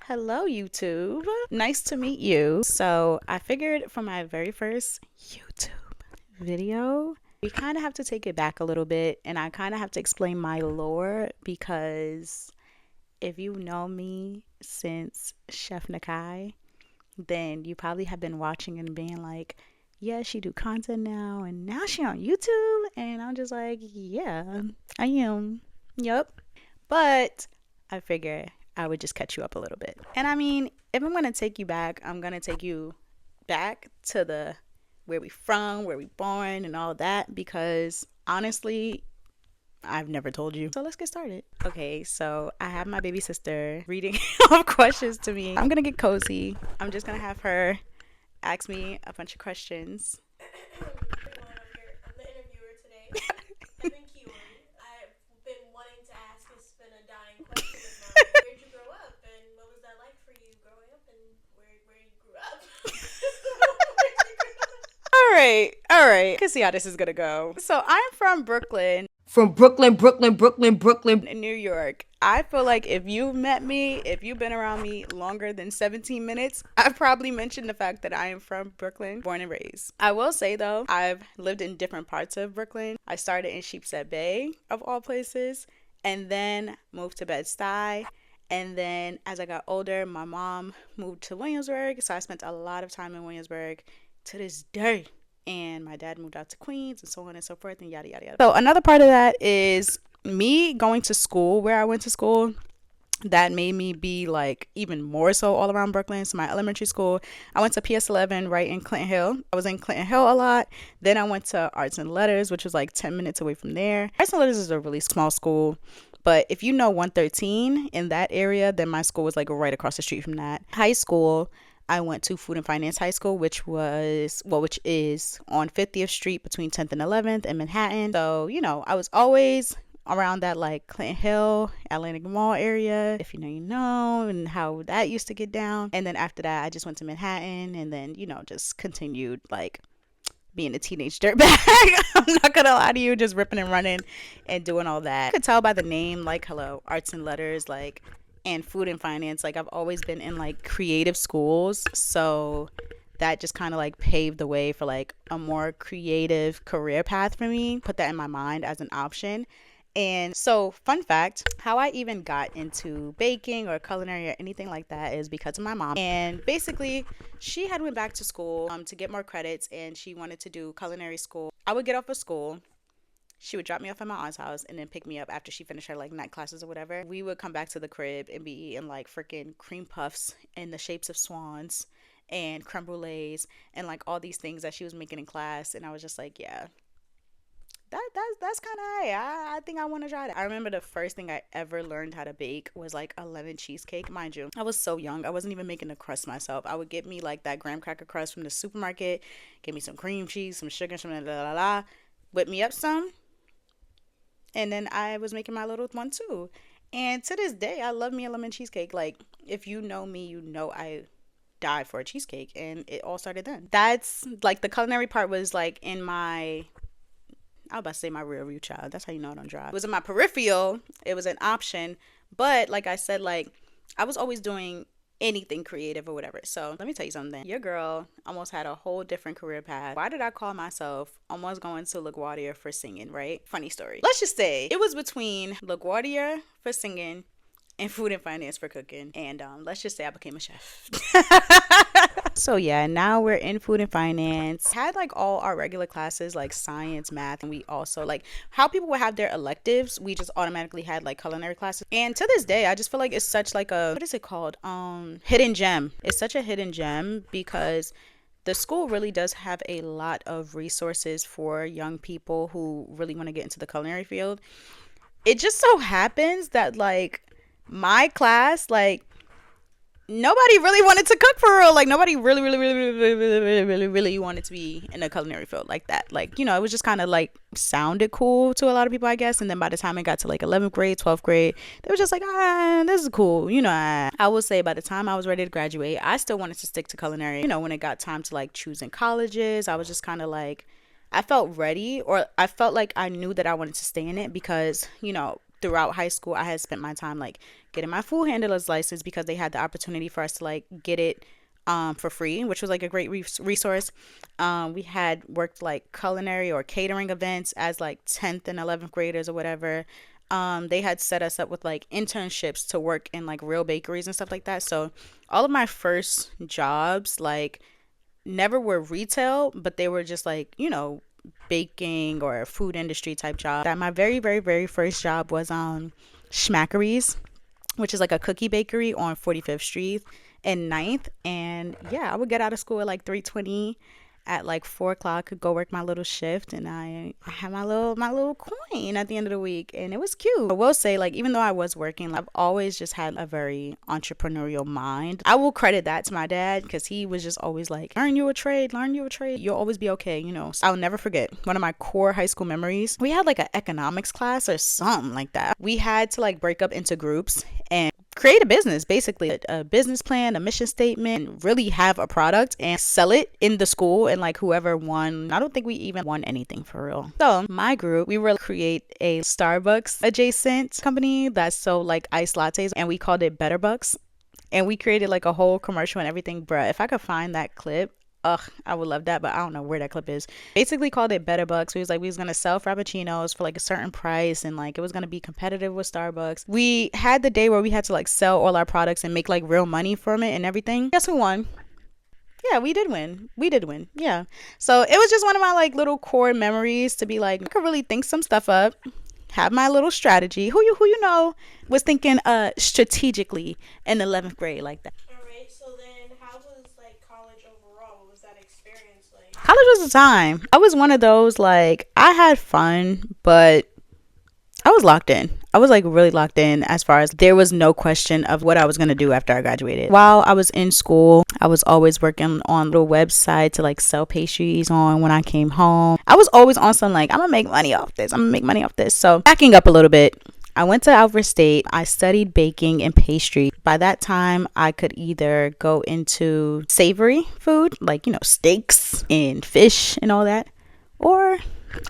Hello, YouTube. Nice to meet you. So, I figured for my very first YouTube video, we kind of have to take it back a little bit and I kind of have to explain my lore because if you know me since Chef Nakai, then you probably have been watching and being like, yeah, she do content now and now she on YouTube. And I'm just like, yeah, I am. Yup. But I figure I would just catch you up a little bit. And I mean, if I'm gonna take you back, I'm gonna take you back to the where we from, where we born, and all that because honestly, I've never told you. So let's get started. Okay, so I have my baby sister reading off questions to me. I'm gonna get cozy. I'm just gonna have her ask me a bunch of questions. All right. I can see how this is gonna go. So I'm from Brooklyn. From Brooklyn. In New York. I feel like if you've met me, if you've been around me longer than 17 minutes, I've probably mentioned the fact that I am from Brooklyn, born and raised. I will say though, I've lived in different parts of Brooklyn. I started in Sheepshead Bay, of all places, and then moved to Bed-Stuy. And then as I got older, my mom moved to Williamsburg, so I spent a lot of time in Williamsburg to this day. And my dad moved out to Queens and so on and so forth and yada yada yada. So another part of that is me going to school where I went to school. That made me be like even more so all around Brooklyn. So my elementary school, I went to PS11 right in Clinton Hill. I was in Clinton Hill a lot. Then I went to Arts and Letters, which was like 10 minutes away from there. Arts and Letters is a really small school. But if you know 113 in that area, then my school was like right across the street from that. High school, I went to Food and Finance High School, which is on 50th Street between 10th and 11th in Manhattan. So, I was always around that like Clinton Hill, Atlantic Mall area, if you know, you know, and how that used to get down. And then after that, I just went to Manhattan and then, just continued like being a teenage dirtbag. I'm not gonna lie to you, just ripping and running and doing all that. You could tell by the name, like, hello, Arts and Letters, like, and Food and Finance. Like, I've always been in like creative schools, so that just kind of like paved the way for like a more creative career path for me. Put that in my mind as an option. And so, fun fact, how I even got into baking or culinary or anything like that is because of my mom. And basically, she had went back to school to get more credits, and she wanted to do culinary school. I would get off of school. She would drop me off at my aunt's house and then pick me up after she finished her like night classes or whatever. We would come back to the crib and be eating like freaking cream puffs in the shapes of swans and creme brulees and like all these things that she was making in class. And I was just like, yeah, that's kind of, hey, I think I want to try that. I remember the first thing I ever learned how to bake was like a lemon cheesecake. Mind you, I was so young. I wasn't even making the crust myself. I would get me like that graham cracker crust from the supermarket, get me some cream cheese, some sugar, some whip me up some. And then I was making my little one too. And to this day, I love me a lemon cheesecake. Like, if you know me, you know I die for a cheesecake. And it all started then. That's, like, the culinary part was, like, in my, I was about to say my rear view child. That's how you know I don't drive. It was in my peripheral. It was an option. But, like I said, like, I was always doing anything creative or whatever. So let me tell you something. Your girl almost had a whole different career path. Why did I call myself almost going to LaGuardia for singing, right? Funny story. Let's just say it was between LaGuardia for singing and Food and Finance for cooking. And let's just say I became a chef. So yeah, now we're in Food and Finance. Had like all our regular classes like science, math, and we also like how people would have their electives. We just automatically had like culinary classes. And to this day, I just feel like it's such like a, what is it called? Hidden gem. It's such a hidden gem because the school really does have a lot of resources for young people who really want to get into the culinary field. It just so happens that like my class, like, nobody really wanted to cook for real. Like, nobody really wanted to be in the culinary field like that. Like, it was just kind of like sounded cool to a lot of people, I guess. And then by the time it got to like 11th grade, 12th grade, they were just like, this is cool. I will say by the time I was ready to graduate, I still wanted to stick to culinary. When it got time to like choosing colleges, I was just kind of like, I felt ready, or I felt like I knew that I wanted to stay in it because, throughout high school, I had spent my time like getting my food handler's license because they had the opportunity for us to like get it for free, which was like a great resource. We had worked like culinary or catering events as like 10th and 11th graders or whatever. They had set us up with like internships to work in like real bakeries and stuff like that. So all of my first jobs like never were retail, but they were just like, you know, baking or food industry type job. That my very, very, very first job was Schmackery's, which is like a cookie bakery on 45th Street and 9th. And yeah, I would get out of school at like 3:20. At like 4 o'clock, could go work my little shift, and I had my little coin at the end of the week, and it was cute. I will say, like, even though I was working, I've always just had a very entrepreneurial mind. I will credit that to my dad because he was just always like, learn you a trade, you'll always be okay, you know. So I'll never forget one of my core high school memories. We had like an economics class or something like that. We had to like break up into groups and create a business, basically a business plan, a mission statement, really have a product and sell it in the school. And like whoever won, I don't think we even won anything for real. So my group, we were create a Starbucks adjacent company that sold like iced lattes, and we called it Better Bucks. And we created like a whole commercial and everything. Bruh, if I could find that clip, ugh, I would love that, but I don't know where that clip is. Basically called it Better Bucks. We was like, we was gonna sell frappuccinos for like a certain price, and like it was gonna be competitive with Starbucks. We had the day where we had to like sell all our products and make like real money from it and everything. Guess who won? Yeah, we did win. We did win. Yeah. So it was just one of my like little core memories to be like, I could really think some stuff up, have my little strategy. Who you know was thinking strategically in 11th grade like that. All right. So then, how was like college overall? What was that experience like? College was a time. I was one of those like I had fun, but I was locked in. I was like really locked in as far as there was no question of what I was going to do after I graduated. While I was in school, I was always working on the website to like sell pastries on when I came home. I was always on some like, I'm going to make money off this. I'm going to make money off this. So backing up a little bit, I went to Alfred State. I studied baking and pastry. By that time, I could either go into savory food, like, you know, steaks and fish and all that, or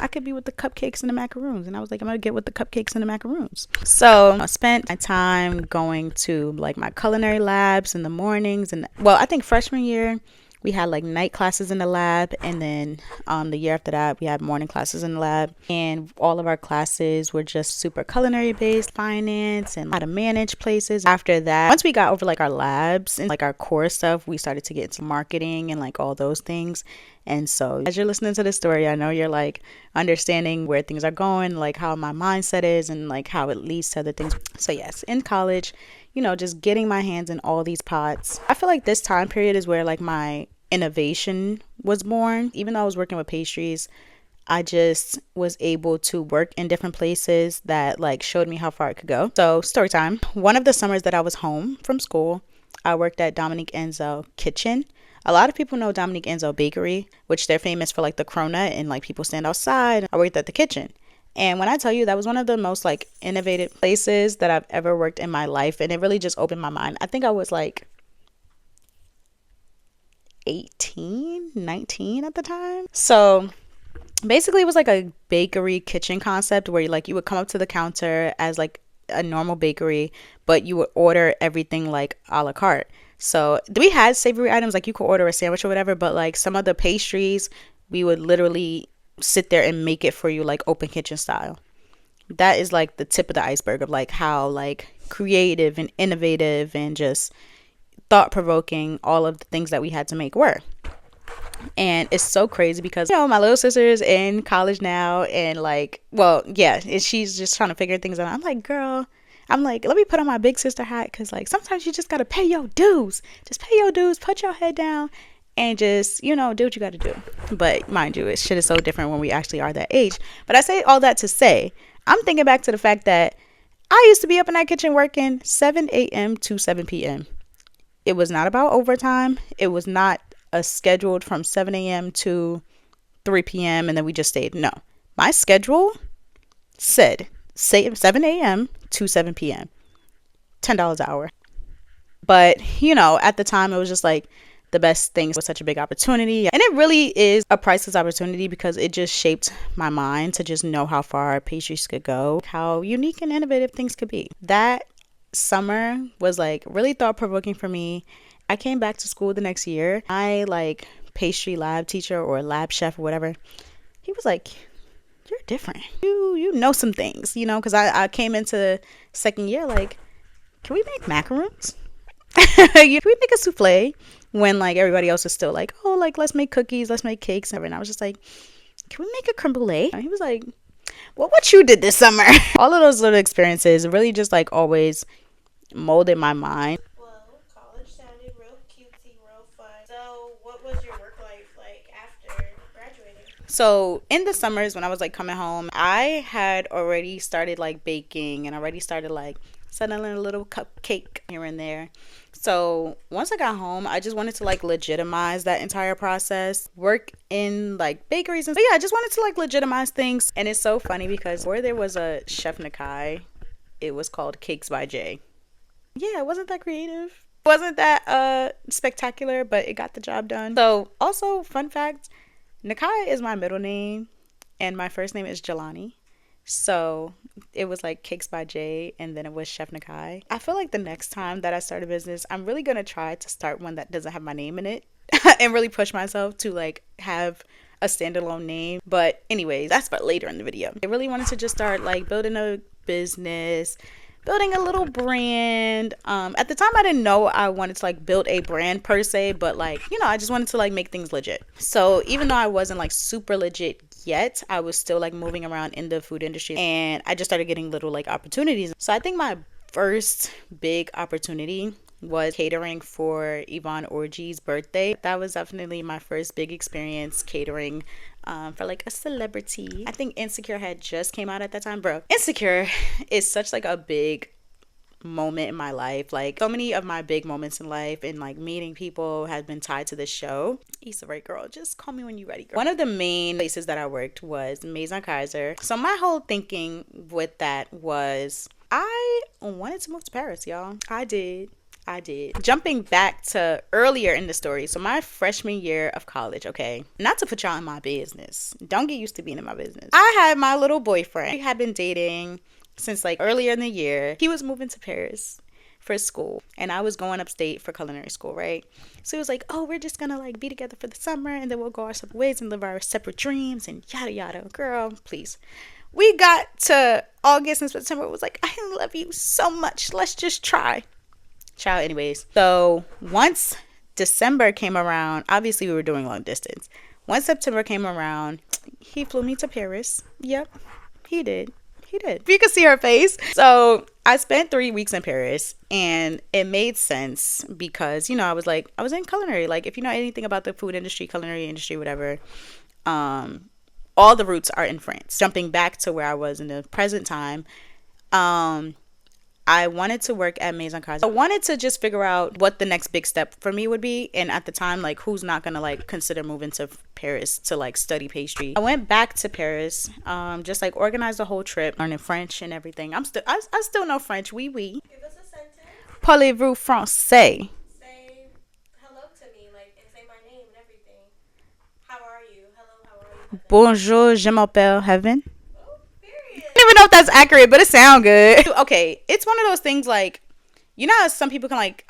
I could be with the cupcakes and the macaroons. And I was like, I'm gonna get with the cupcakes and the macaroons. So I spent my time going to like my culinary labs in the mornings. And well, I think freshman year we had like night classes in the lab, and then the year after that we had morning classes in the lab, and all of our classes were just super culinary based, finance and how to manage places. After that, once we got over like our labs and like our core stuff, we started to get into marketing and like all those things. And so as you're listening to this story, I know you're like understanding where things are going, like how my mindset is and like how it leads to other things. So yes, in college, you know, just getting my hands in all these pots. I feel like this time period is where like my innovation was born. Even though I was working with pastries, I just was able to work in different places that like showed me how far it could go. So story time. One of the summers that I was home from school, I worked at Dominique Enzo Kitchen. A lot of people know Dominique Enzo Bakery, which they're famous for like the cronut and like people stand outside. I worked at the kitchen. And when I tell you, that was one of the most like innovative places that I've ever worked in my life. And it really just opened my mind. I think I was like 18, 19 at the time. So basically it was like a bakery kitchen concept where you would come up to the counter as like a normal bakery, but you would order everything like a la carte. So we had savory items, like you could order a sandwich or whatever, but like some of the pastries, we would literally sit there and make it for you like open kitchen style. That is like the tip of the iceberg of like how like creative and innovative and just thought-provoking all of the things that we had to make were. And it's so crazy because, you know, my little sister's in college now, and like, well, yeah, and she's just trying to figure things out. I'm like, girl, let me put on my big sister hat, because like sometimes you just gotta pay your dues. Just pay your dues, put your head down, and just, you know, do what you gotta do. But mind you, shit is so different when we actually are that age. But I say all that to say, I'm thinking back to the fact that I used to be up in that kitchen working 7 a.m. to 7 p.m. It was not about overtime. It was not scheduled from 7 a.m. to 3 p.m. and then we just stayed. No. My schedule said 7 a.m. to 7 p.m. $10 an hour. But, you know, at the time it was just like the best thing. It was such a big opportunity. And it really is a priceless opportunity because it just shaped my mind to just know how far pastries could go, how unique and innovative things could be. That summer was like really thought provoking for me. I came back to school the next year. I like pastry lab teacher or lab chef or whatever. He was like, "You're different. You know some things, you know." Because I came into second year like, "Can we make macaroons? Can we make a souffle?" When like everybody else was still like, "Oh, like let's make cookies, let's make cakes," and I was just like, "Can we make a creme brulee?" And he was like, "Well, what you did this summer?" All of those little experiences really just like always molded my mind. Well, college sounded real cutesy, real fun. So, what was your work life like after graduating? So in the summers when I was like coming home, I had already started like baking and already started like settling a little cupcake here and there. So once I got home, I just wanted to like legitimize that entire process, work in like bakeries and yeah, I just wanted to like legitimize things. And it's so funny because where there was a chef Nakai, it was called Cakes by Jay. Yeah, it wasn't that creative. Wasn't that spectacular, but it got the job done. So also fun fact, Nakai is my middle name and my first name is Jelani. So it was like Cakes by Jay and then it was Chef Nakai. I feel like the next time that I start a business, I'm really going to try to start one that doesn't have my name in it and really push myself to like have a standalone name. But anyways, that's for later in the video. I really wanted to just start like building a business, building a little brand. At the time I didn't know I wanted to like build a brand per se, but like, you know, I just wanted to like make things legit. So even though I wasn't like super legit yet, I was still like moving around in the food industry and I just started getting little like opportunities. So I think my first big opportunity was catering for Yvonne Orji's birthday. That was definitely my first big experience catering for like a celebrity. I think Insecure had just came out at that time. Bro, Insecure is such like a big moment in my life. Like so many of my big moments in life and like meeting people has been tied to this show. Issa Rae, girl, just call me when you're ready, girl. One of the main places that I worked was Maison Kaiser. So my whole thinking with that was I wanted to move to Paris, y'all. I did. Jumping back to earlier in the story. So my freshman year of college, okay, not to put y'all in my business. Don't get used to being in my business. I had my little boyfriend. We had been dating since like earlier in the year. He was moving to Paris for school and I was going upstate for culinary school, right? So it was like, oh, we're just gonna like be together for the summer and then we'll go our separate ways and live our separate dreams and yada yada. Girl, please. We got to August and September. It was like, I love you so much. Let's just try. Child, anyways. So once December came around, obviously we were doing long distance. Once September came around, he flew me to Paris. Yep, he did. If you could see her face. So I spent 3 weeks in Paris and it made sense because, you know, I was in culinary. Like if you know anything about the food industry, culinary industry, whatever, all the roots are in France. Jumping back to where I was in the present time, I wanted to work at Maison Kaiser. I wanted to just figure out what the next big step for me would be. And at the time, like, who's not going to, like, consider moving to Paris to, like, study pastry. I went back to Paris, just, like, organized the whole trip, learning French and everything. I still know French. Oui, oui. Give us a sentence. Parlez-vous français? Say hello to me, like, and say my name and everything. How are you? Hello, how are you? Bonjour, je m'appelle Heaven. Period. I don't even know if that's accurate, but it sounds good. Okay, it's one of those things like, you know how some people can like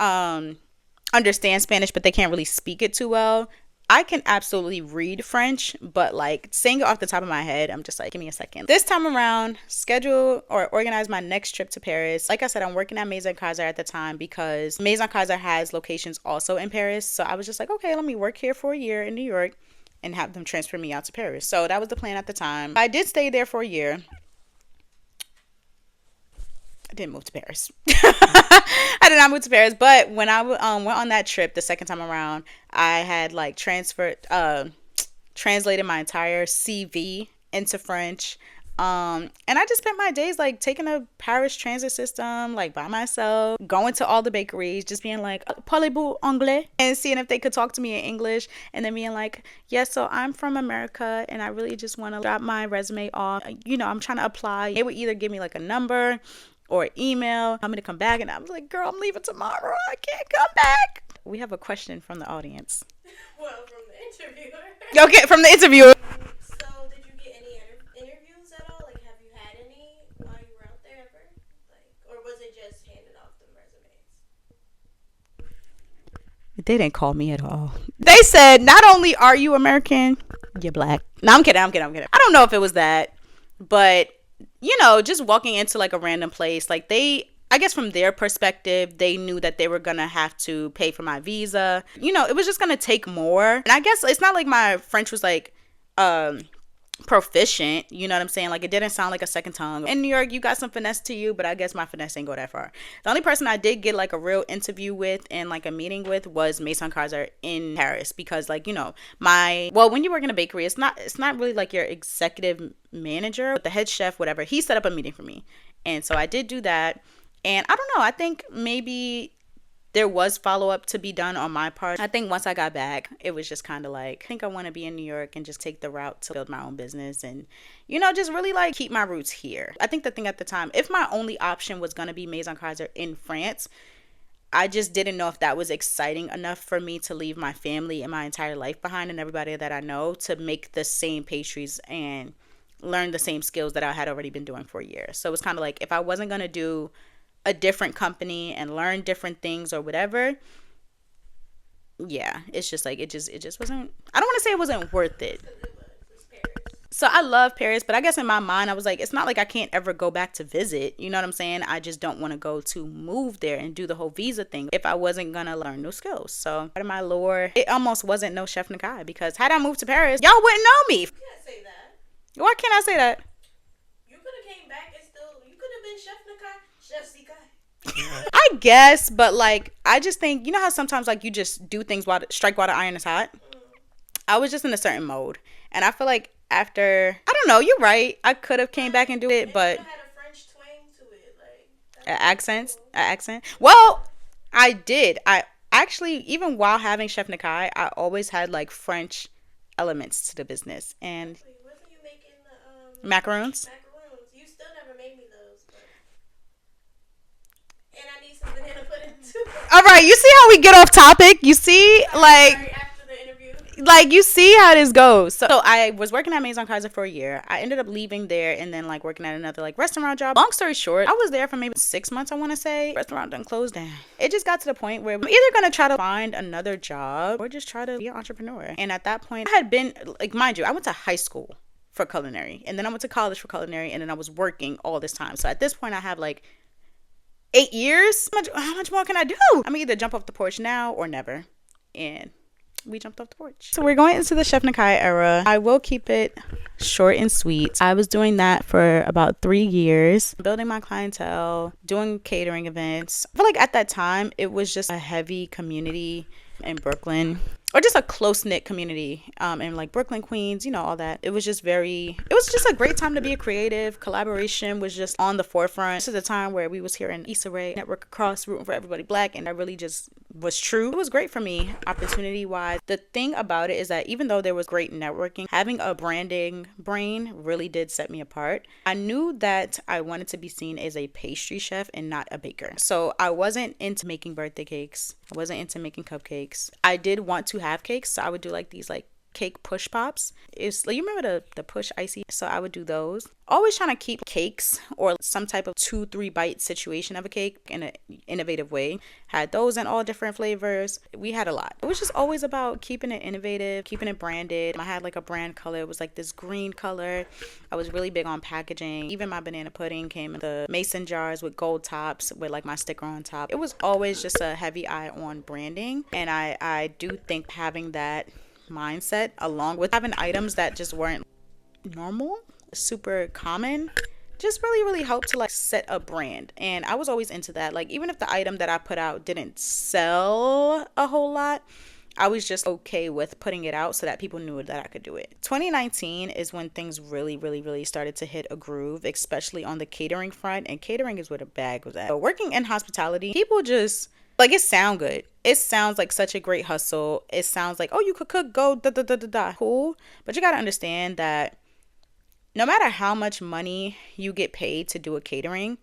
understand Spanish, but they can't really speak it too well. I can absolutely read French, but like saying it off the top of my head, I'm just like, give me a second. This time around, schedule or organize my next trip to Paris. Like I said, I'm working at Maison Kaiser at the time because Maison Kaiser has locations also in Paris. So I was just like, okay, let me work here for a year in New York and have them transfer me out to Paris. So that was the plan at the time. I did stay there for a year. I didn't move to Paris. I did not move to Paris, but when I went on that trip the second time around, I had like translated my entire CV into French. And I just spent my days like taking a Paris transit system like by myself, going to all the bakeries, just being like, parlez-vous anglais? And seeing if they could talk to me in English, and then being like, yes, so I'm from America and I really just want to drop my resume off. You know, I'm trying to apply. They would either give me like a number or email. I'm gonna come back, and I'm like, girl, I'm leaving tomorrow. I can't come back. We have a question from the audience. Well, from the interviewer. Okay, from the interviewer. So, did you get any interviews at all? Like, have you had any while you were out there ever? Like, or was it just handed off They didn't call me at all. They said, not only are you American, you're black. No, I'm kidding. I don't know if it was that, but just walking into like a random place, like I guess from their perspective, they knew that they were going to have to pay for my visa. It was just going to take more. And I guess it's not like my French was like, proficient, you know what I'm saying? Like, it didn't sound like a second tongue. In New York, you got some finesse to you, but I guess my finesse didn't go that far. The only person I did get like a real interview with and like a meeting with was Maison Kaiser in Paris, because like, when you work in a bakery, it's not really like your executive manager, but the head chef, whatever, he set up a meeting for me. And so I did do that. And I don't know, I think maybe there was follow-up to be done on my part. I think once I got back, it was just kind of like, I think I want to be in New York and just take the route to build my own business and, just really like keep my roots here. I think the thing at the time, if my only option was going to be Maison Kaiser in France, I just didn't know if that was exciting enough for me to leave my family and my entire life behind and everybody that I know to make the same pastries and learn the same skills that I had already been doing for a year. So it was kind of like, if I wasn't going to do a different company and learn different things or whatever, yeah, it's just like it just wasn't, I don't want to say it wasn't worth it. So I love Paris, but I guess in my mind I was like, it's not like I can't ever go back to visit, you know what I'm saying? I just don't want to go to move there and do the whole visa thing if I wasn't gonna learn new skills. So part of my lore, it almost wasn't no Chef Nakai, because had I moved to Paris, y'all wouldn't know me. You can't say that. Why can't I say that? You could have came back and you could have been Chef Nakai. Chef Zikai. I guess, but like, I just think, how sometimes like you just do things strike while the iron is hot. I was just in a certain mode, and I feel like after, I don't know, you're right, I could have came back and do it, but had a French twang to it, like an accent. Well, I did. I actually, even while having Chef Nakai, I always had like French elements to the business. And wasn't you making the macaroons? You still never made me those, but... And I need some banana pudding too. All right, you see how we get off topic? You see, like, after the interview, like, you see how this goes. So I was working at Maison Kaiser for a year. I ended up leaving there and then like working at another like restaurant job. Long story short, I was there for maybe 6 months, I want to say. Restaurant done closed down. It just got to the point where I'm either going to try to find another job or just try to be an entrepreneur. And at that point, I had been, like, mind you, I went to high school for culinary, and then I went to college for culinary, and then I was working all this time. So at this point, I have like 8 years. How much more can I do? I'm either jump off the porch now or never. And we jumped off the porch. So we're going into the Chef Nakai era. I will keep it short and sweet. I was doing that for about 3 years, building my clientele, doing catering events. I feel like at that time, it was just a heavy community in Brooklyn, or just a close-knit community in like Brooklyn, Queens, all that. It was just a great time to be a creative. Collaboration was just on the forefront. This is the time where we was here in Issa Rae, network across, rooting for everybody black, and that really just was true. It was great for me, opportunity-wise. The thing about it is that even though there was great networking, having a branding brain really did set me apart. I knew that I wanted to be seen as a pastry chef and not a baker. So I wasn't into making birthday cakes. I wasn't into making cupcakes. I did want to have cakes, so I would do like these like cake push pops. It's like, you remember the push icy? So I would do those. Always trying to keep cakes or some type of 2-3 bite situation of a cake in an innovative way. Had those in all different flavors. We had a lot. It was just always about keeping it innovative, keeping it branded. I had like a brand color. It was like this green color. I was really big on packaging. Even my banana pudding came in the mason jars with gold tops with like my sticker on top. It was always just a heavy eye on branding. And I do think having that mindset, along with having items that just weren't normal, super common, just really helped to like set a brand. And I was always into that. Like, even if the item that I put out didn't sell a whole lot, I was just okay with putting it out so that people knew that I could do it. 2019 is when things really started to hit a groove, especially on the catering front. And catering is where the bag was at. So working in hospitality, people just like, it sound good. It sounds like such a great hustle. It sounds like, oh, you could cook, go, cool. But you got to understand that no matter how much money you get paid to do a catering,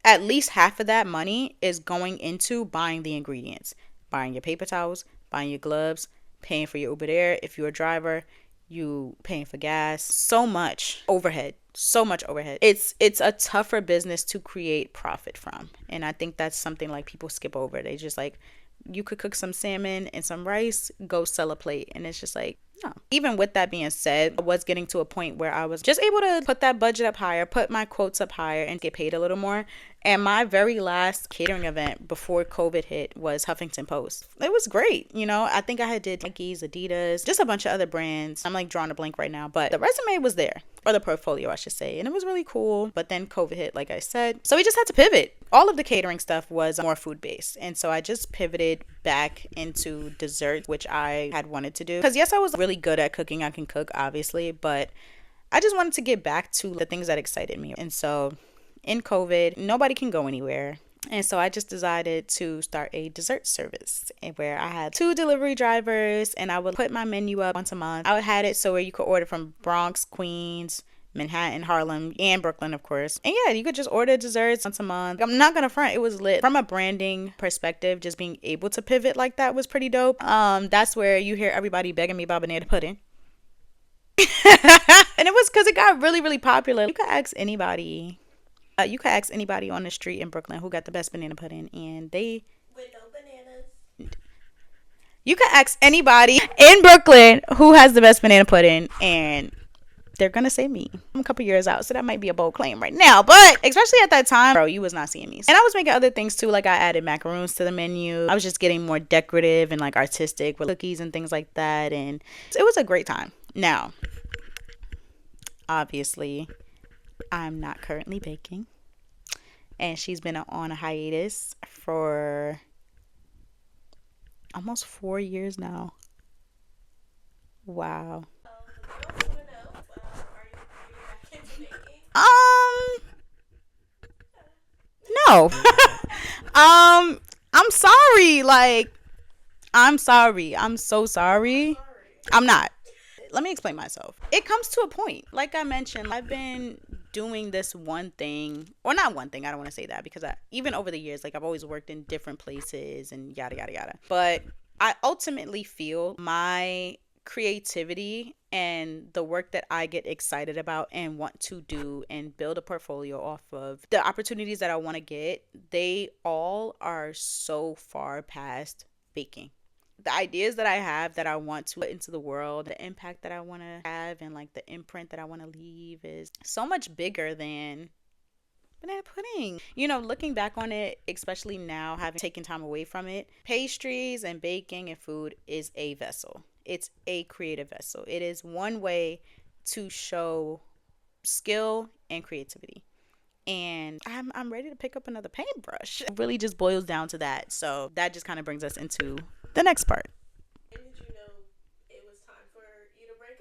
at least half of that money is going into buying the ingredients, buying your paper towels, buying your gloves, paying for your Uber there. If you're a driver, you paying for gas. So much overhead. It's a tougher business to create profit from. And I think that's something like people skip over. They just like You could cook some salmon and some rice, go sell a plate. And it's just like, no. Even with that being said, I was getting to a point where I was just able to put that budget up higher, put my quotes up higher, and get paid a little more. And my very last catering event before COVID hit was Huffington Post. It was great. You know, I think I had did Nikes, Adidas, just a bunch of other brands. I'm like drawing a blank right now, but the resume was there, or the portfolio, I should say. And it was really cool. But then COVID hit, like I said. So we just had to pivot. All of the catering stuff was more food based. And so I just pivoted back into dessert, which I had wanted to do. Because yes, I was really good at cooking. I can cook, obviously, but I just wanted to get back to the things that excited me. And so in COVID, nobody can go anywhere. And so I just decided to start a dessert service where I had 2 delivery drivers, and I would put my menu up once a month. I had it so where you could order from Bronx, Queens, Manhattan, Harlem, and Brooklyn, of course. And yeah, you could just order desserts once a month. I'm not gonna front, it was lit. From a branding perspective, just being able to pivot like that was pretty dope. That's where you hear everybody begging me about banana pudding. And it was because it got really, really popular. You could ask anybody. You could ask anybody on the street in Brooklyn who got the best banana pudding, and they With no bananas. you could ask anybody in Brooklyn who has the best banana pudding, and they're gonna say me. I'm a couple years out, so that might be a bold claim right now, but especially at that time, bro, you was not seeing me. And I was making other things too, like I added macaroons to the menu. I was just getting more decorative and like artistic with cookies and things like that, and it was a great time. Now, obviously, I'm not currently baking, and she's been on a hiatus for almost 4 years now. Wow. The girls want to know, are you back into baking? No. I'm sorry. Like, I'm sorry. I'm so sorry. Sorry. I'm not. Let me explain myself. It comes to a point. Like I mentioned, I've been doing this one thing, or not one thing. I don't want to say that because even over the years, like I've always worked in different places and yada, yada, yada. But I ultimately feel my creativity and the work that I get excited about and want to do and build a portfolio off of, the opportunities that I want to get, they all are so far past baking. The ideas that I have that I want to put into the world, the impact that I want to have, and like the imprint that I want to leave is so much bigger than banana pudding. You know, looking back on it, especially now having taken time away from it, pastries and baking and food is a vessel. It's a creative vessel. It is one way to show skill and creativity. And I'm ready to pick up another paintbrush. It really just boils down to that. So that just kind of brings us into the next part. When did you know it was time for you to break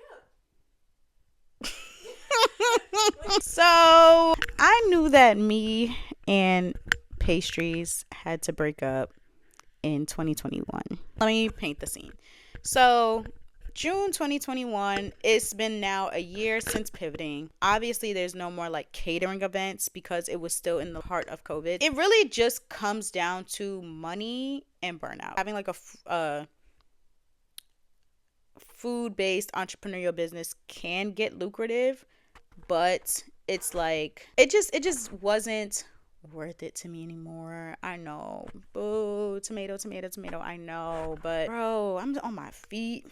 up? So I knew that me and pastries had to break up in 2021. Let me paint the scene. So June 2021, it's been now a year since pivoting. Obviously, there's no more like catering events because it was still in the heart of COVID. It really just comes down to money and burnout. Having like a food-based entrepreneurial business can get lucrative, but it's like it just wasn't worth it to me anymore. I know. Boo, tomato, tomato, tomato. I know, but bro, I'm on my feet.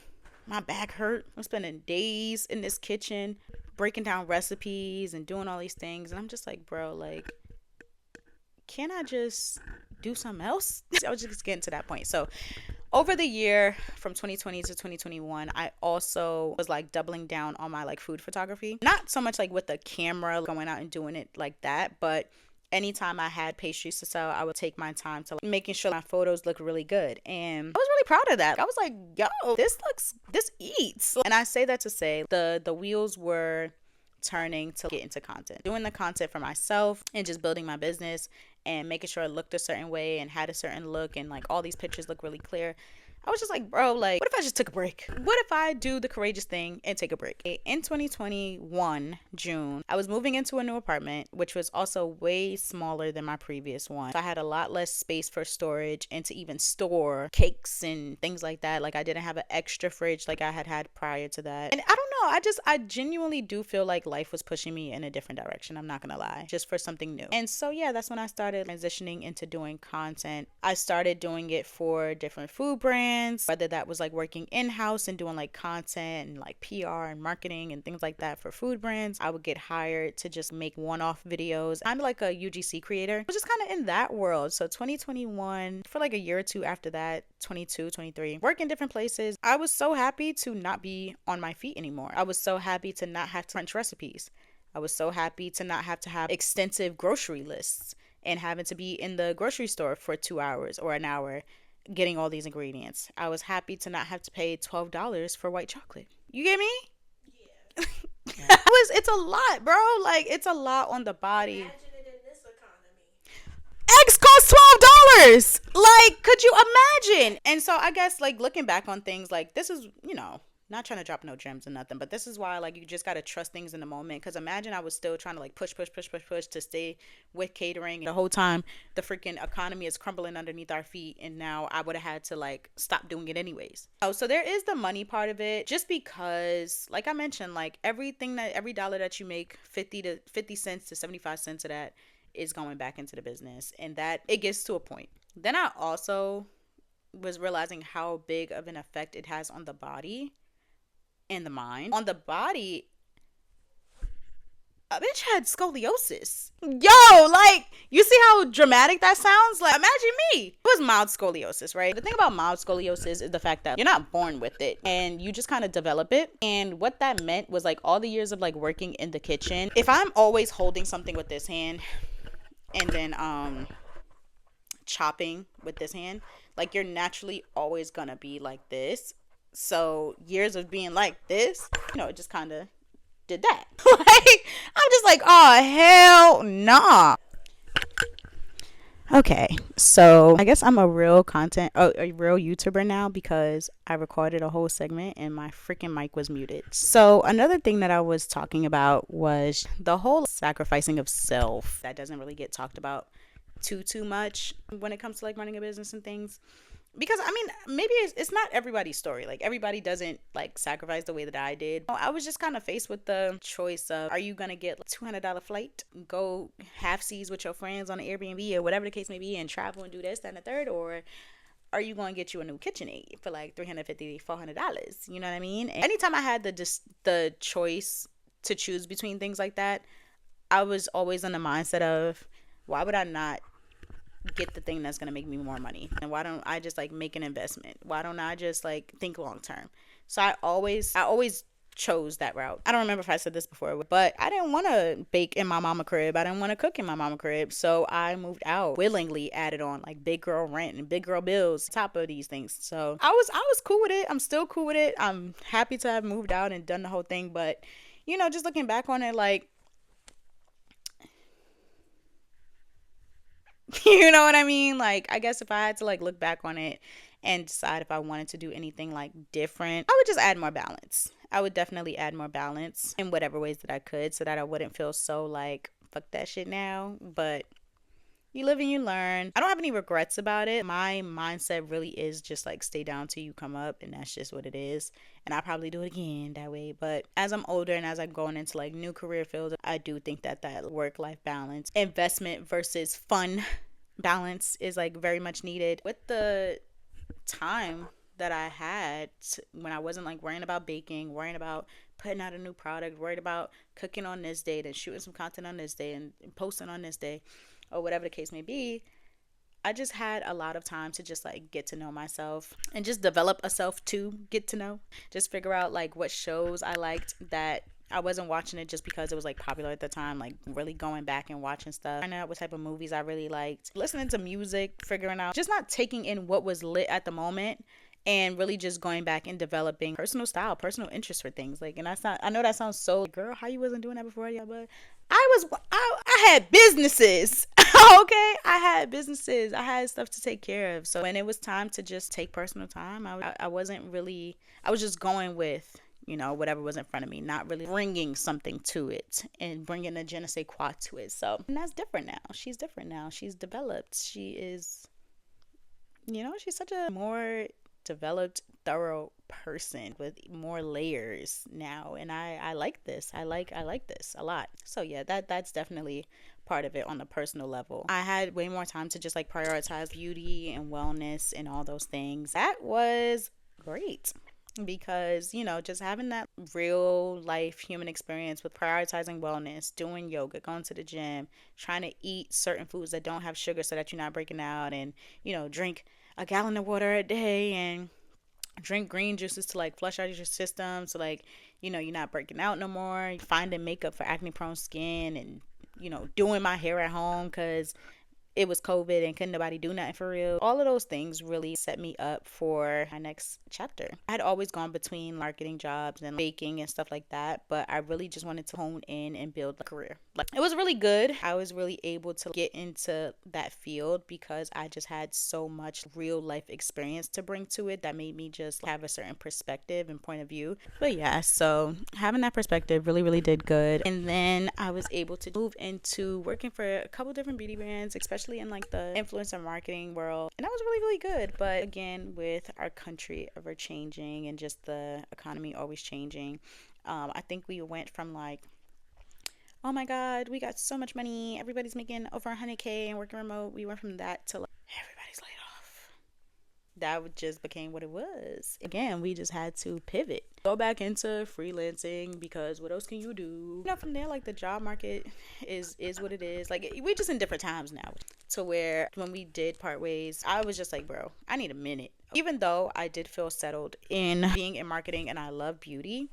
My back hurt. I'm spending days in this kitchen breaking down recipes and doing all these things, and I'm just like, bro, like, can I just do something else? I was just getting to that point. So over the year from 2020 to 2021, I also was like doubling down on my like food photography. Not so much like with the camera going out and doing it like that, but anytime I had pastries to sell, I would take my time to like, making sure my photos look really good. And I was really proud of that. I was like, yo, this eats. And I say that to say the wheels were turning to get into content. Doing the content for myself and just building my business and making sure it looked a certain way and had a certain look and like all these pictures look really clear. I was just like, bro, like, what if I just took a break? What if I do the courageous thing and take a break? In 2021, June, I was moving into a new apartment, which was also way smaller than my previous one. So I had a lot less space for storage and to even store cakes and things like that. Like I didn't have an extra fridge like I had prior to that. And I don't I genuinely do feel like life was pushing me in a different direction. I'm not gonna lie, just for something new. And so yeah, that's when I started transitioning into doing content. I started doing it for different food brands, whether that was like working in-house and doing like content and like PR and marketing and things like that for food brands. I would get hired to just make one-off videos. I'm like a UGC creator. I was just kind of in that world. So 2021, for like a year or two after that, 22, 23, work in different places. I was so happy to not be on my feet anymore. I was so happy to not have to crunch recipes. I was so happy to not have to have extensive grocery lists and having to be in the grocery store for 2 hours or an hour getting all these ingredients. I was happy to not have to pay $12 for white chocolate. You get me? Yeah. It's a lot, bro. Like, it's a lot on the body. Imagine it in this economy. Eggs cost $12. Like, could you imagine? And so I guess like looking back on things, like this is, not trying to drop no gems or nothing, but this is why like you just gotta trust things in the moment. Because imagine I was still trying to like push to stay with catering the whole time the freaking economy is crumbling underneath our feet, and now I would have had to like stop doing it anyways. Oh, so there is the money part of it, just because like I mentioned, like every dollar that you make, 50 cents to 75 cents of that is going back into the business, and that it gets to a point. Then I also was realizing how big of an effect it has on the body and the mind. On the body, a bitch had scoliosis. Yo, like, you see how dramatic that sounds? Like, imagine me. It was mild scoliosis, right? The thing about mild scoliosis is the fact that you're not born with it and you just kind of develop it. And what that meant was like all the years of like working in the kitchen. If I'm always holding something with this hand and then chopping with this hand, like you're naturally always gonna be like this. So years of being like this, it just kind of did that. Like, I'm just like, oh hell nah. Okay, so I guess I'm a real YouTuber now because I recorded a whole segment and my freaking mic was muted. So another thing that I was talking about was the whole sacrificing of self that doesn't really get talked about too much when it comes to like running a business and things. Because I mean, maybe it's not everybody's story. Like everybody doesn't like sacrifice the way that I did. I was just kind of faced with the choice of, are you gonna get a $200 flight, go half seas with your friends on an Airbnb or whatever the case may be, and travel and do this, that, and the third, or are you going to get you a new KitchenAid for like $350, $400? You know what I mean? And anytime I had the choice to choose between things like that, I was always in the mindset of, why would I not get the thing that's going to make me more money? And why don't I just like make an investment? Why don't I just like think long term? So I always chose that route. I don't remember if I said this before, but I didn't want to bake in my mama crib. I didn't want to cook in my mama crib. So I moved out, willingly added on like big girl rent and big girl bills on top of these things. So I was cool with it. I'm still cool with it. I'm happy to have moved out and done the whole thing. But just looking back on it, like, you know what I mean? Like, I guess if I had to like look back on it and decide if I wanted to do anything like different, I would just add more balance. I would definitely add more balance in whatever ways that I could, so that I wouldn't feel so like, fuck that shit now. But you live and you learn. I don't have any regrets about it. My mindset really is just like, stay down till you come up, and that's just what it is. And I'll probably do it again that way. But as I'm older and as I'm going into like new career fields, I do think that work-life balance, investment versus fun balance is like very much needed. With the time that I had when I wasn't like worrying about baking, worrying about putting out a new product, worried about cooking on this day, then shooting some content on this day and posting on this day, or whatever the case may be, I just had a lot of time to just like get to know myself and just develop a self to get to know. Just figure out like what shows I liked that I wasn't watching it just because it was like popular at the time, like really going back and watching stuff, finding out what type of movies I really liked, listening to music, figuring out, just not taking in what was lit at the moment, and really just going back and developing personal style, personal interest for things. Like, and I know that sounds so, girl, how you wasn't doing that before? Yeah, but I had businesses. Okay, I had businesses. I had stuff to take care of. So when it was time to just take personal time, I wasn't really, I was just going with, whatever was in front of me, not really bringing something to it and bringing a je ne sais quoi to it. So, and that's different now. She's different now. She's developed. She is, she's such a more developed, thorough person with more layers now, and I like this. I like this a lot. So yeah, that's definitely part of it on the personal level. I had way more time to just like prioritize beauty and wellness and all those things. That was great because just having that real life human experience with prioritizing wellness, doing yoga, going to the gym, trying to eat certain foods that don't have sugar so that you're not breaking out, and drink a gallon of water a day, and drink green juices to like flush out your system, so like you're not breaking out no more, finding makeup for acne prone skin, and doing my hair at home because it was COVID and couldn't nobody do nothing for real. All of those things really set me up for my next chapter. I had always gone between marketing jobs and baking and stuff like that, but I really just wanted to hone in and build a career. Like, it was really good. I was really able to get into that field because I just had so much real life experience to bring to it that made me just have a certain perspective and point of view. But yeah, so having that perspective really, really did good. And then I was able to move into working for a couple different beauty brands, especially in like the influencer marketing world, and that was really, really good. But again, with our country ever changing and just the economy always changing, I think we went from like, oh my god, we got so much money, everybody's making over 100K and working remote, we went from that to like, everybody's laid off. That just became what it was. Again, we just had to pivot, go back into freelancing, because what else can you do? From there, like, the job market is what it is. Like, we're just in different times now, to where when we did part ways, I was just like, bro, I need a minute. Even though I did feel settled in being in marketing and I love beauty,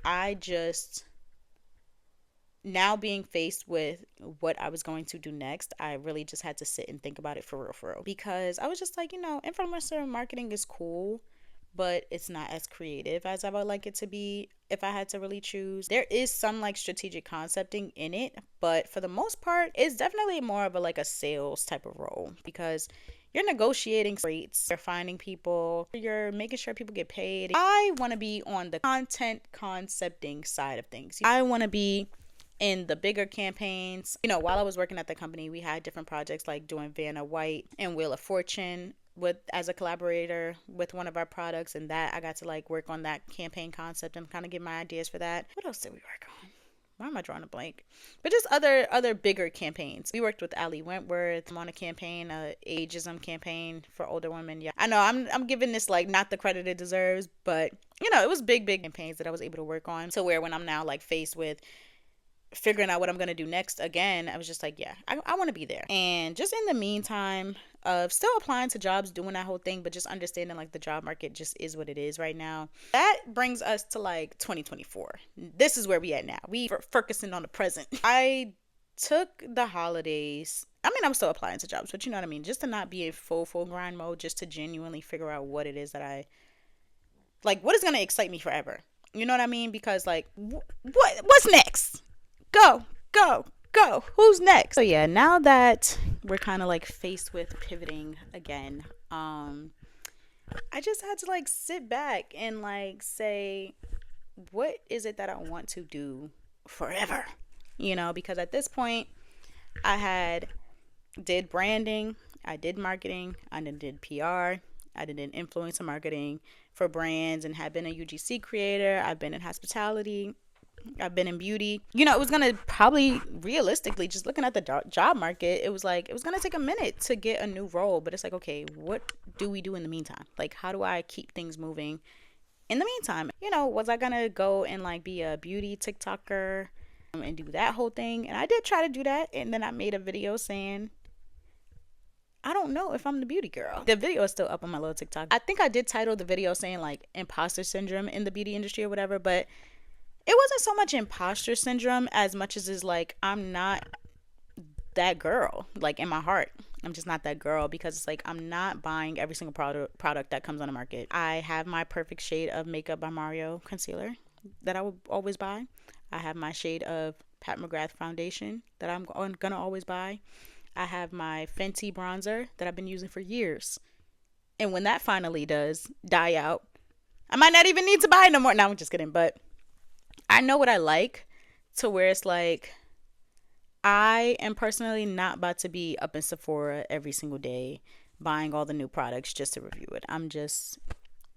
I just, now being faced with what I was going to do next, I really just had to sit and think about it for real. Because I was just like, influencer marketing is cool, but it's not as creative as I would like it to be if I had to really choose. There is some like strategic concepting in it, but for the most part, it's definitely more of a sales type of role, because you're negotiating rates, you're finding people, you're making sure people get paid. I want to be on the content concepting side of things. I want to be in the bigger campaigns. While I was working at the company, we had different projects like doing Vanna White and Wheel of Fortune as a collaborator with one of our products, and that I got to like work on that campaign concept and kind of get my ideas for that. What else did we work on? Why am I drawing a blank? But just other bigger campaigns. We worked with Ali Wentworth on a campaign, a ageism campaign for older women. Yeah, I know I'm giving this like not the credit it deserves, but it was big campaigns that I was able to work on, to where when I'm now like faced with figuring out what I'm going to do next again, I was just like, yeah, I want to be there. And just in the meantime of still applying to jobs, doing that whole thing, but just understanding like the job market just is what it is right now. That brings us to like 2024. This is where we at now. We focusing on the present. I took the holidays. I mean, I'm still applying to jobs, but you know what I mean? Just to not be in full grind mode, just to genuinely figure out what it is that I like, what is going to excite me forever. You know what I mean? Because like, what's next? Go. Who's next? So yeah, now that we're kind of like faced with pivoting again, I just had to like sit back and like say, what is it that I want to do forever? Because at this point, I did branding, I did marketing, I did PR, I did influencer marketing for brands, and had been a UGC creator. I've been in hospitality, I've been in beauty. It was going to probably, realistically, just looking at the job market, it was going to take a minute to get a new role. But it's like, okay, what do we do in the meantime? Like, how do I keep things moving in the meantime? Was I going to go and like be a beauty TikToker and do that whole thing? And I did try to do that. And then I made a video saying, I don't know if I'm the beauty girl. The video is still up on my little TikTok. I think I did title the video saying like imposter syndrome in the beauty industry or whatever, but it wasn't so much imposter syndrome as much as is like, I'm not that girl. Like, in my heart, I'm just not that girl, because it's like, I'm not buying every single product that comes on the market. I have my perfect shade of Makeup by Mario concealer that I will always buy. I have my shade of Pat McGrath foundation that I'm gonna always buy. I have my Fenty bronzer that I've been using for years. And when that finally does die out, I might not even need to buy it no more. No, I'm just kidding. But I know what I like, to where it's like, I am personally not about to be up in Sephora every single day buying all the new products just to review it. I'm just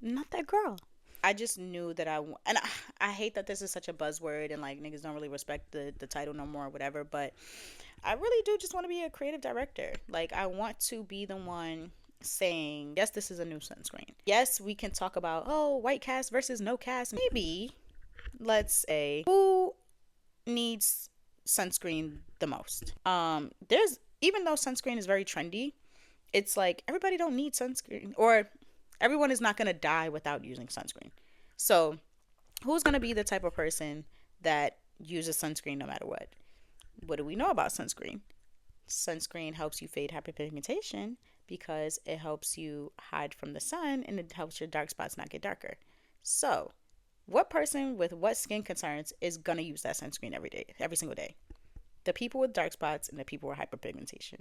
not that girl. I just knew that and I hate that this is such a buzzword and like niggas don't really respect the title no more or whatever, but I really do just want to be a creative director. Like, I want to be the one saying, yes, this is a new sunscreen. Yes, we can talk about, oh, white cast versus no cast. Maybe let's say who needs sunscreen the most. There's, even though sunscreen is very trendy, it's like everybody don't need sunscreen, or everyone is not going to die without using sunscreen. So who's going to be the type of person that uses sunscreen no matter what? What do we know about sunscreen? Sunscreen helps you fade hyperpigmentation because it helps you hide from the sun and it helps your dark spots not get darker. So what person with what skin concerns is going to use that sunscreen every day, every single day? The people with dark spots and the people with hyperpigmentation.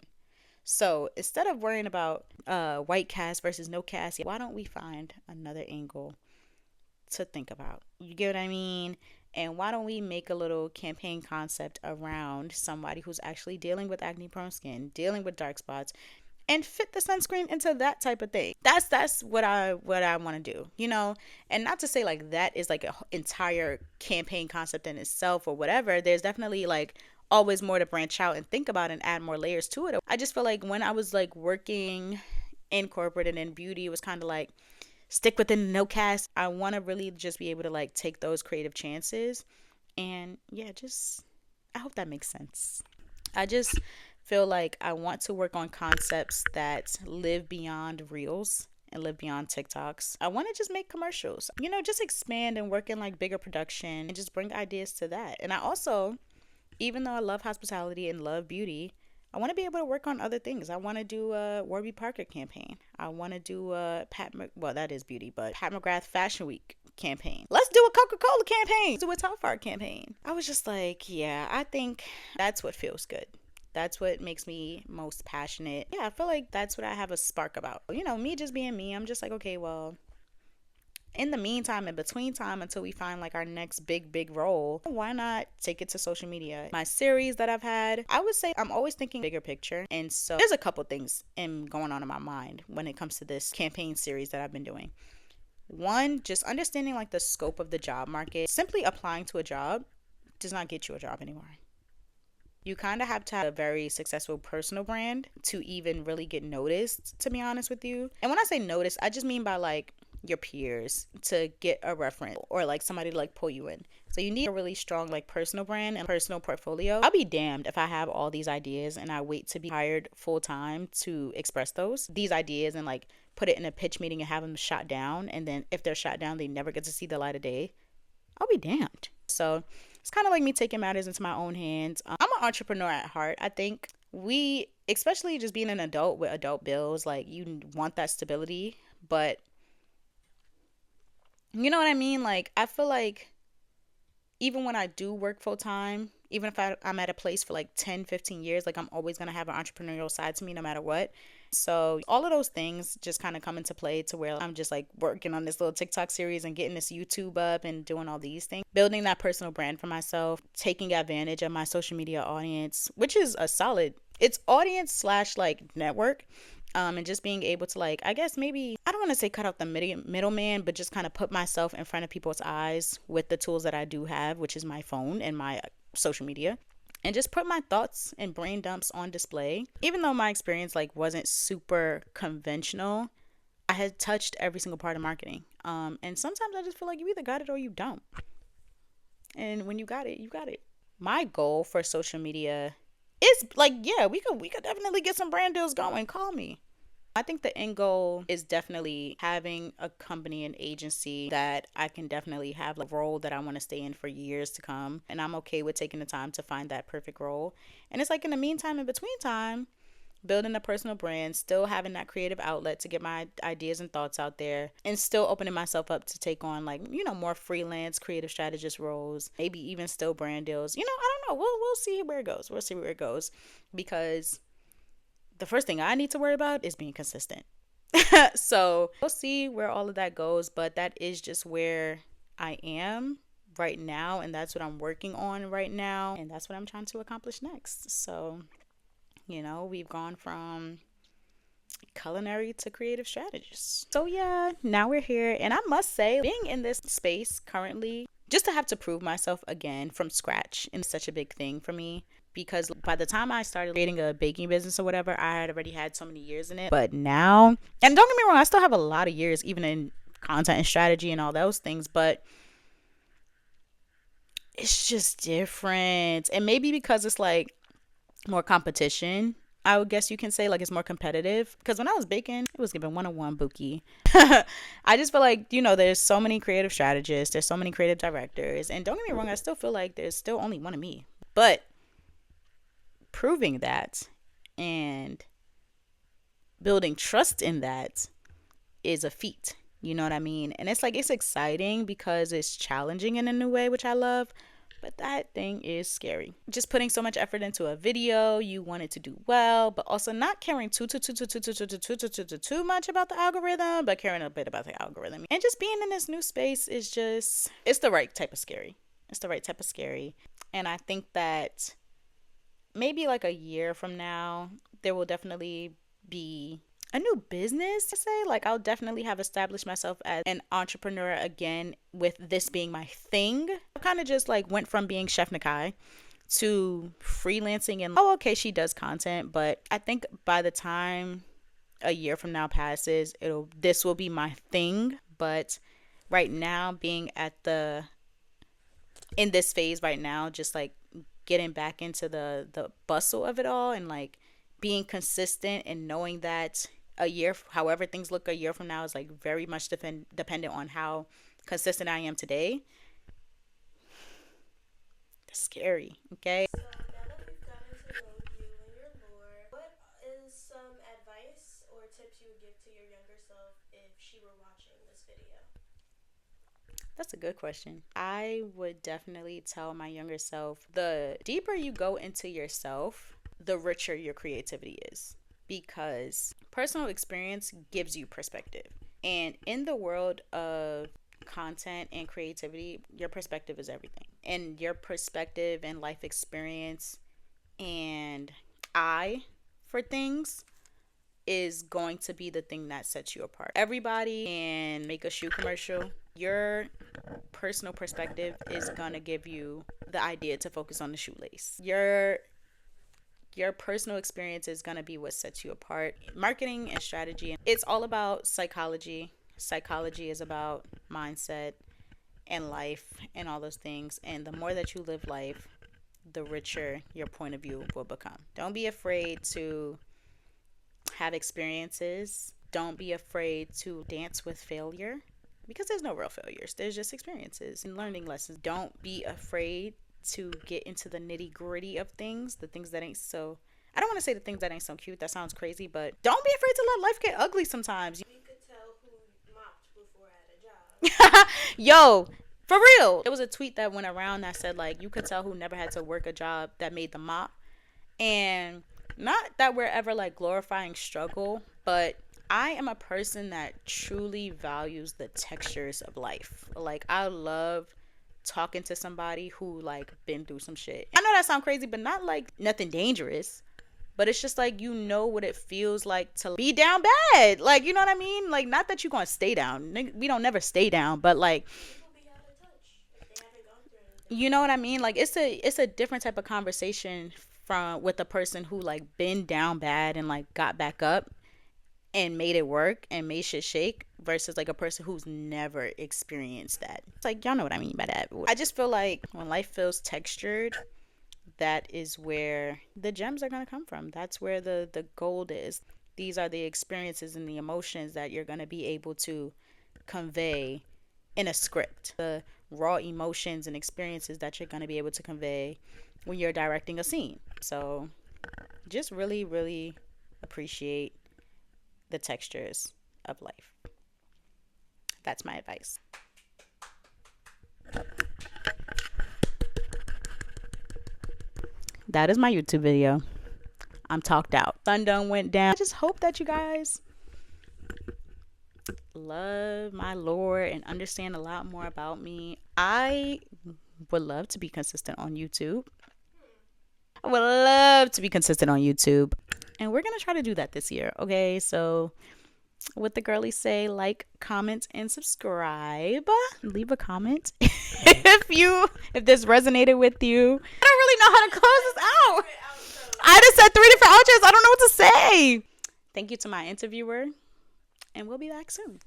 So instead of worrying about white cast versus no cast, why don't we find another angle to think about? You get what I mean? And why don't we make a little campaign concept around somebody who's actually dealing with acne prone skin, dealing with dark spots, and fit the sunscreen into that type of thing. That's what I want to do, you know? And not to say like that is like an entire campaign concept in itself or whatever. There's definitely like always more to branch out and think about and add more layers to it. I just feel like when I was like working in corporate and in beauty, it was kind of like stick within no cast. I want to really just be able to like take those creative chances. And yeah, just I hope that makes sense. I just feel like I want to work on concepts that live beyond reels and live beyond TikToks. I want to just make commercials, you know, just expand and work in like bigger production and just bring ideas to that. And I also, even though I love hospitality and love beauty, I want to be able to work on other things. I want to do a Warby Parker campaign. I want to do a that is beauty, but Pat McGrath Fashion Week campaign. Let's do a Coca-Cola campaign. Let's do a Top Art campaign. I was just like, yeah, I think that's what feels good. That's what makes me most passionate. Yeah, I feel like that's what I have a spark about. You know, me just being me, I'm just like, okay, well, in the meantime, in between time until we find like our next big role, why not take it to social media? My series that I've had, I would say I'm always thinking bigger picture. And so there's a couple things going on in my mind when it comes to this campaign series that I've been doing. One, just understanding like the scope of the job market. Simply applying to a job does not get you a job anymore. You kind of have to have a very successful personal brand to even really get noticed, to be honest with you. And when I say noticed, I just mean by like your peers to get a reference or like somebody to like pull you in. So you need a really strong like personal brand and personal portfolio. I'll be damned if I have all these ideas and I wait to be hired full time to express these ideas and like put it in a pitch meeting and have them shot down. And then if they're shot down, they never get to see the light of day. I'll be damned. So it's kind of like me taking matters into my own hands. I'm an entrepreneur at heart. I think especially just being an adult with adult bills, like you want that stability, but you know what I mean? Like, I feel like even when I do work full time, even if I'm at a place for like 10, 15 years, like I'm always going to have an entrepreneurial side to me no matter what. So all of those things just kind of come into play to where I'm just like working on this little TikTok series and getting this YouTube up and doing all these things, building that personal brand for myself, taking advantage of my social media audience, which is it's audience slash like network. And just being able to like, I guess maybe, I don't want to say cut out the middleman, but just kind of put myself in front of people's eyes with the tools that I do have, which is my phone and my social media, and just put my thoughts and brain dumps on display. Even though my experience like wasn't super conventional, I had touched every single part of marketing. And sometimes I just feel like you either got it or you don't. And when you got it, you got it. My goal for social media is like, yeah, we could definitely get some brand deals going. Call me. I think the end goal is definitely having a company and agency that I can definitely have a role that I want to stay in for years to come. And I'm okay with taking the time to find that perfect role. And it's like in the meantime, in between time, building a personal brand, still having that creative outlet to get my ideas and thoughts out there, and still opening myself up to take on like, you know, more freelance creative strategist roles, maybe even still brand deals. You know, I don't know. We'll see where it goes. We'll see where it goes, because the first thing I need to worry about is being consistent. So we'll see where all of that goes, but that is just where I am right now, and that's what I'm working on right now, and that's what I'm trying to accomplish next. So, you know, we've gone from culinary to creative strategist. So yeah, now we're here, and I must say, being in this space currently, just to have to prove myself again from scratch is such a big thing for me, because by the time I started creating a baking business or whatever, I had already had so many years in it. But now, and don't get me wrong, I still have a lot of years even in content and strategy and all those things, but it's just different. And maybe because it's like more competition, I would guess you can say, like it's more competitive. Because when I was baking, it was given 101 Buki. I just feel like, there's so many creative strategists, there's so many creative directors. And don't get me wrong, I still feel like there's still only one of me. But proving that and building trust in that is a feat. You know what I mean? And it's like, it's exciting because it's challenging in a new way, which I love. But that thing is scary. Just putting so much effort into a video, you want it to do well, but also not caring too much about the algorithm, but caring a bit about the algorithm. And just being in this new space is just, it's the right type of scary. It's the right type of scary. And I think that maybe like a year from now, there will definitely be a new business to say. Like, I'll definitely have established myself as an entrepreneur again, with this being my thing. I kind of just like went from being Chef Nakai to freelancing, and okay, she does content, but I think by the time a year from now passes, this will be my thing. But right now, being in this phase right now, just like getting back into the bustle of it all, and like being consistent and knowing that a year, however things look a year from now, is like very much dependent on how consistent I am today. That's scary. Okay. So now that we've gotten to know you and your lore, what is some advice or tips you would give to your younger self if she were watching this video? That's a good question. I would definitely tell my younger self, the deeper you go into yourself, the richer your creativity is, because personal experience gives you perspective. And in the world of content and creativity, your perspective is everything. And your perspective and life experience and eye for things is going to be the thing that sets you apart. Everybody can make a shoe commercial. Your personal perspective is gonna give you the idea to focus on the shoelace. Your personal experience is gonna be what sets you apart. Marketing and strategy, it's all about psychology. Psychology is about mindset and life and all those things. And the more that you live life, the richer your point of view will become. Don't be afraid to have experiences. Don't be afraid to dance with failure, because there's no real failures. There's just experiences and learning lessons. Don't be afraid to get into the nitty gritty of things, the things that ain't so, I don't want to say the things that ain't so cute. That sounds crazy, but don't be afraid to let life get ugly sometimes. We could tell who mopped before at a job. Yo, for real. It was a tweet that went around that said, like, you could tell who never had to work a job that made them mop. And not that we're ever like glorifying struggle, but I am a person that truly values the textures of life. Like, I love talking to somebody who like been through some shit. I know that sounds crazy, but not like nothing dangerous. But it's just like, what it feels like to be down bad. Like, you know what I mean? Like, not that you're going to stay down. We don't never stay down, but like, People be out of touch if they haven't gone through anything. you know what I mean? Like, it's a different type of conversation with a person who like been down bad and like got back up and made it work and made shit shake, versus like a person who's never experienced that. It's like, y'all know what I mean by that. I just feel like when life feels textured, that is where the gems are going to come from. That's where the gold is. These are the experiences and the emotions that you're going to be able to convey in a script. The raw emotions and experiences that you're going to be able to convey when you're directing a scene. So just really, really appreciate the textures of life. That's my advice. That is my YouTube video. I'm talked out. Sun done went down. I just hope that you guys love my lore and understand a lot more about me. I would love to be consistent on YouTube. I would love to be consistent on YouTube. And we're going to try to do that this year. Okay. So what the girlies say, like, comment, and subscribe. Leave a comment if this resonated with you. I don't really know how to close this out. I just said 3 different outros. I don't know what to say. Thank you to my interviewer, and we'll be back soon.